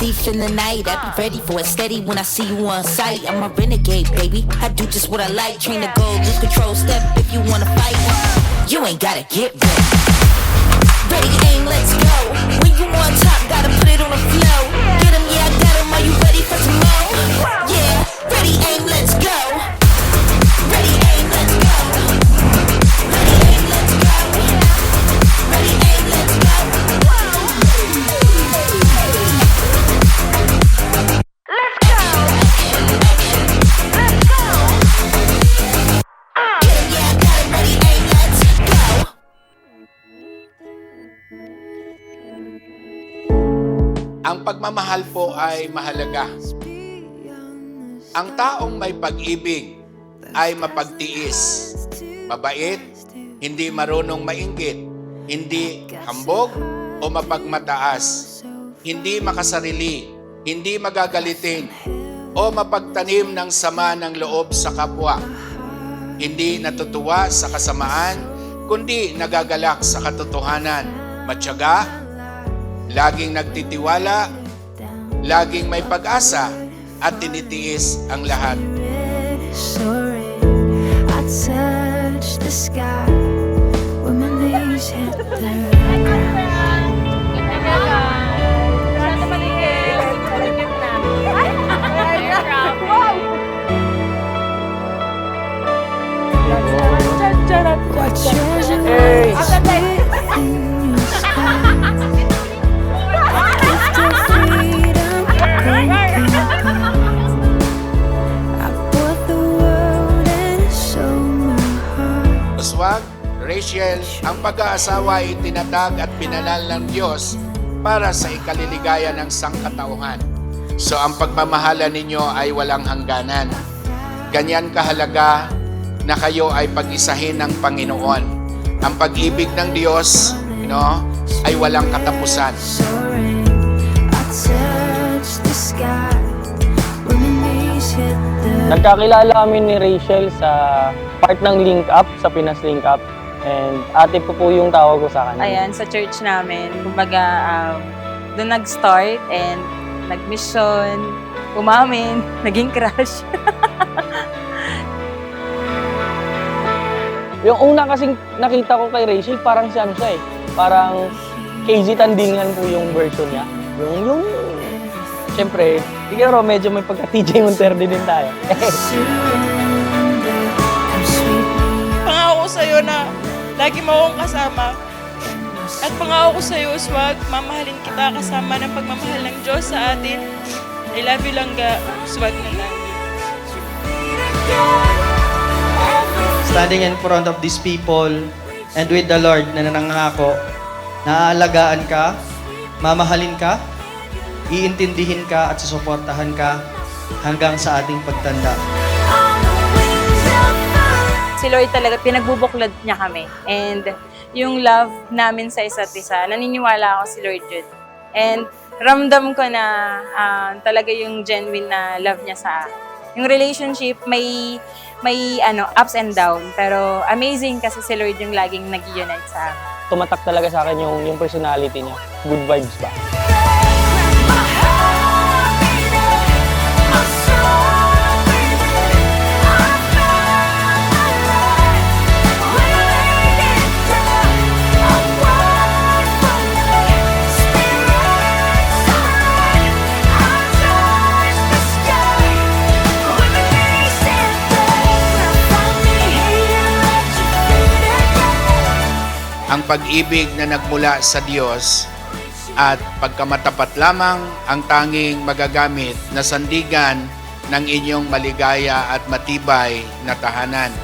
thief in the night. I be ready for it, steady when I see you on sight. I'm a renegade, baby. I do just what I like. Train to go, lose control, step if you wanna fight. You ain't gotta get ready. Ready, aim, let's go. When you on top, gotta put it on the flow. Get 'em, yeah, I got 'em. Are you ready for some more? Yeah, ready, aim, let's go. Ready, aim, let's go. Ready, aim, let's go. Ready, aim, let's go. Let's go. Let's go. Get 'em, yeah, I got 'em. Ready, aim, let's go. Ang pagmamahal po ay mahalaga. Ang taong may pag-ibig ay mapagtiis, mabait, hindi marunong mainggit, hindi hambog o mapagmataas, hindi makasarili, hindi magagalitin o mapagtanim ng sama ng loob sa kapwa, hindi natutuwa sa kasamaan, kundi nagagalak sa katotohanan, matyaga, laging nagtitiwala, laging may pag-asa, at tinitiis ang lahat. Soaring, I touch the sky when my knees hit the ground. What treasure is within your sky? Gift of freedom, broken heart. I bought the world and it sold my heart. Uswag, Rachel, ang pag-aasawa ay tinatag at pinanal ng Diyos para sa ikaliligaya ng sangkatauhan. So ang pagmamahalan ninyo ay walang hangganan. Ganyan kahalaga na kayo ay pag-isahin ng Panginoon. Ang pag-ibig ng Diyos, ay walang katapusan. Soaring, I touch the sky when my knees hit the Nagkakilala kami ni Rachel sa part ng Link Up, sa Pinas Link Up. And ate po yung tawag ko sa kanya. Ayan, sa church namin, kumbaga, doon nag-start and nag-mission, umamin, naging crush. Yung una kasing nakita ko kay Rachel, parang siya eh. Parang KZ Tandingan po yung version niya. Siyempre, siguro medyo may pagka-TJ Monterde din tayo. surrender. Come sweep me Pangako ko sa'yo na lagi mo akong kasama. At pangako ko sa'yo, Uswag, mamahalin kita kasama ng pagmamahal ng Diyos sa atin. I love you, Langga. Uswag na lang. Standing in front of these people and with the Lord na nangangako na aalagaan ka, mamahalin ka, iintindihin ka at susuportahan ka hanggang sa ating pagtanda. Si Lord talaga, pinagbubuklod niya kami. And yung love namin sa isa't isa, naniniwala ako si Lord yun. And ramdam ko na talaga yung genuine na love niya sa akin. Yung relationship, may ups and down. Pero amazing kasi si Lord yung laging nag-unite sa akin. Tumatak talaga sa akin yung personality niya. Good vibes ba? Ang pag-ibig na nagmula sa Diyos at pagkamatapat lamang ang tanging magagamit na sandigan ng inyong maligaya at matibay na tahanan.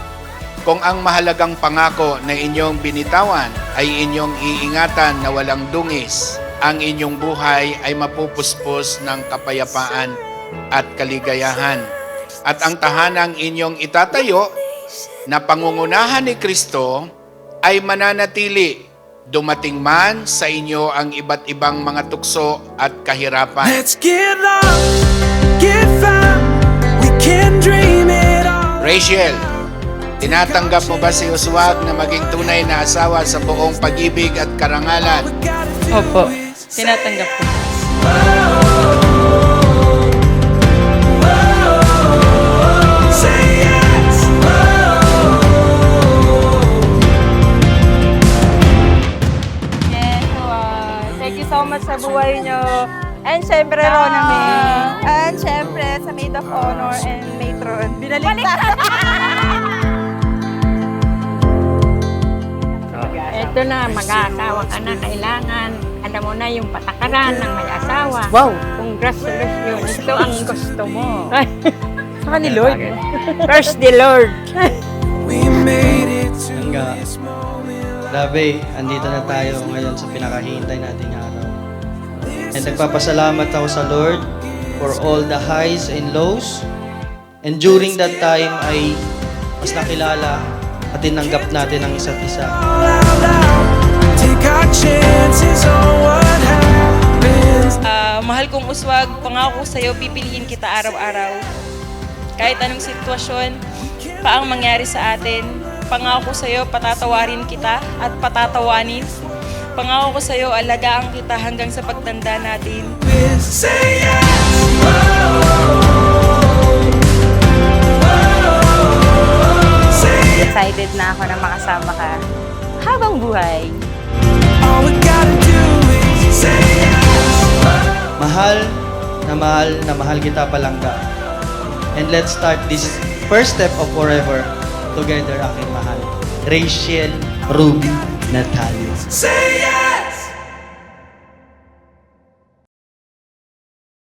Kung ang mahalagang pangako na inyong binitawan ay inyong iingatan na walang dungis, ang inyong buhay ay mapupuspos ng kapayapaan at kaligayahan. At ang tahanang inyong itatayo na pangungunahan ni Kristo ay mananatili dumating man sa inyo ang iba't ibang mga tukso at kahirapan. Let's get lost, get found, we can dream it all. Rachel, tinatanggap mo ba si Uswag na maging tunay na asawa sa buong pag-ibig at karangalan? Opo, tinatanggap ko. Oh, maid of honor and matron. Binaliktad! Ito na, mag-aasawa ka na, kailangan. Alam mo na yung patakaran ng may asawa. Wow! Congratulations. Ito ang gusto mo. Saka ni Lord. First the Lord. We made it to Hangga. this moment. Grabe, andito na tayo ngayon sa pinakahihintay nating araw. And nagpapasalamat ako sa Lord for all the highs and lows. And during that time ay mas nakilala at tinanggap natin ang isa't isa. All out loud. Take our chances on what happens. Mahal kong Uswag, pangako ko sa'yo, pipiliin kita araw-araw. Kahit anong sitwasyon, paang mangyari sa atin, pangako ko sa'yo, patatawarin kita at patatawanin. Pangako ko sa'yo, alagaan kita hanggang sa pagtanda natin. Say yes. Excited na ako na makasama ka habang buhay. All we gotta do is say yes. Mahal na mahal kita palangga. And let's start this first step of forever together, aking mahal. Rachel Ruby Natalia. Say yes.